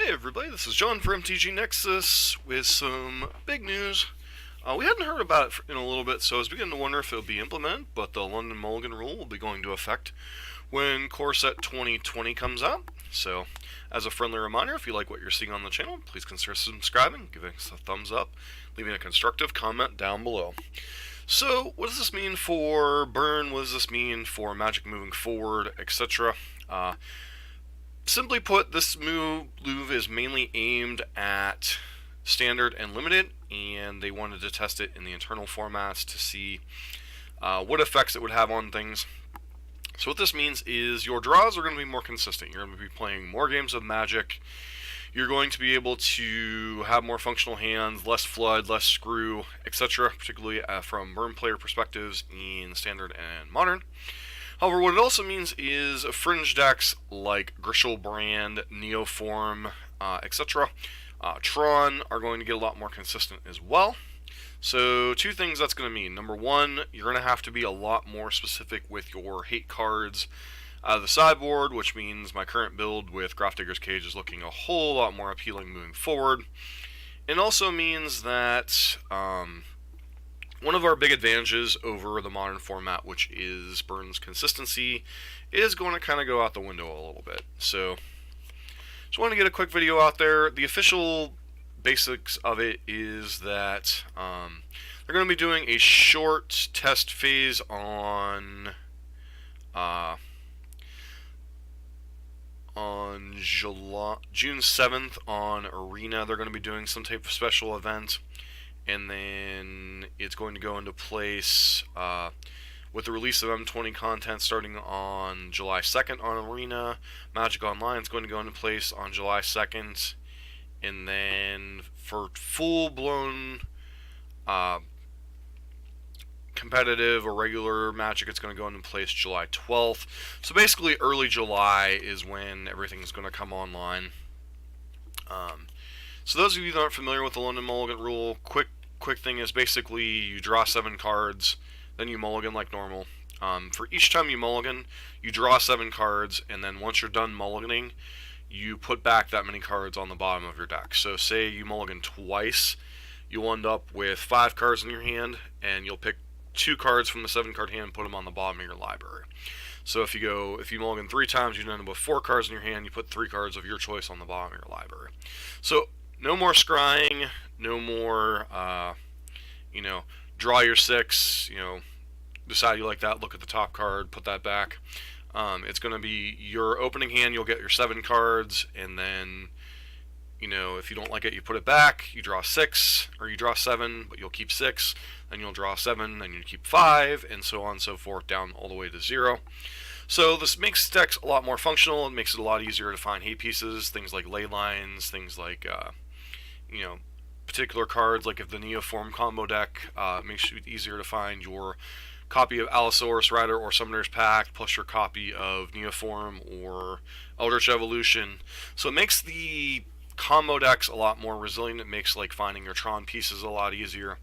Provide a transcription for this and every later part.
Hey everybody, this is John for MTG Nexus with some big news. We hadn't heard about it in a little bit, so I was beginning to wonder if it would be implemented, but the London Mulligan Rule will be going into effect when Core Set 2020 comes out. So, as a friendly reminder, if you like what you're seeing on the channel, please consider subscribing, giving us a thumbs up, leaving a constructive comment down below. So, what does this mean for Burn? What does this mean for Magic moving forward, etc.? Simply put, this move is mainly aimed at Standard and Limited, and they wanted to test it in the internal formats to see what effects it would have on things. So what this means is your draws are going to be more consistent. You're going to be playing more games of Magic. You're going to be able to have more functional hands, less flood, less screw, etc., particularly from Burn player perspectives in Standard and Modern. However, what it also means is fringe decks like Grishlebrand, Neoform, etc., Tron are going to get a lot more consistent as well. So, two things that's going to mean. Number one, you're going to have to be a lot more specific with your hate cards out of the sideboard, which means my current build with Grafdigger's Cage is looking a whole lot more appealing moving forward. It also means that one of our big advantages over the modern format, which is Burn's consistency, is going to kind of go out the window a little bit. So, just want to get a quick video out there. The official basics of it is that they're going to be doing a short test phase on June 7th on Arena. They're going to be doing some type of special event, and then it's going to go into place with the release of M20 content starting on July 2nd on Arena. Magic Online is going to go into place on July 2nd, and then for full-blown competitive or regular Magic, it's going to go into place July 12th. So basically early July is when everything's going to come online. So those of you that aren't familiar with the London Mulligan Rule, quick thing is basically you draw 7 cards, then you mulligan like normal. For each time you mulligan, you draw 7 cards, and then once you're done mulliganing, you put back that many cards on the bottom of your deck. So say you mulligan twice, you'll end up with 5 cards in your hand, and you'll pick 2 cards from the 7-card hand and put them on the bottom of your library. So if you mulligan 3 times, you end up with 4 cards in your hand, you put 3 cards of your choice on the bottom of your library. So no more scrying, no more, draw your 6, decide you like that, look at the top card, put that back. It's going to be your opening hand, you'll get your 7 cards, and then, if you don't like it, you put it back, you draw 6, or you draw 7, but you'll keep 6, then you'll draw 7, then you keep 5, and so on and so forth, down all the way to 0. So this makes decks a lot more functional. It makes it a lot easier to find hate pieces, things like ley lines, things like, particular cards, like if the Neoform combo deck makes it easier to find your copy of Allosaurus Rider or Summoner's Pact, plus your copy of Neoform or Eldritch Evolution. So it makes the combo decks a lot more resilient. It makes like finding your Tron pieces a lot easier.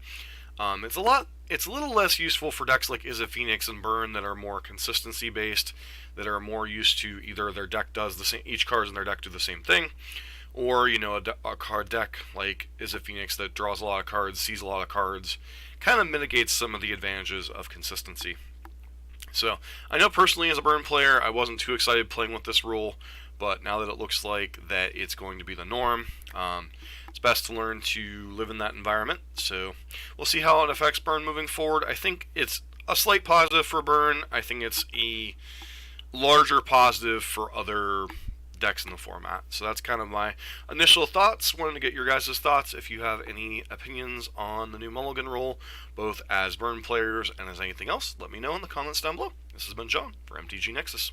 It's a little less useful for decks like Is It Phoenix and Burn that are more consistency based, that are more used to either their deck does the same, each card in their deck do the same thing, or a card deck like Is It Phoenix that draws a lot of cards, sees a lot of cards, kind of mitigates some of the advantages of consistency. So I know personally as a Burn player I wasn't too excited playing with this rule, but now that it looks like that it's going to be the norm, it's best to learn to live in that environment. So we'll see how it affects Burn moving forward. I think it's a slight positive for Burn. I think it's a larger positive for other decks in the format. So that's kind of my initial thoughts. Wanted to get your guys' thoughts. If you have any opinions on the new Mulligan Rule, both as Burn players and as anything else, let me know in the comments down below. This has been John for MTG Nexus.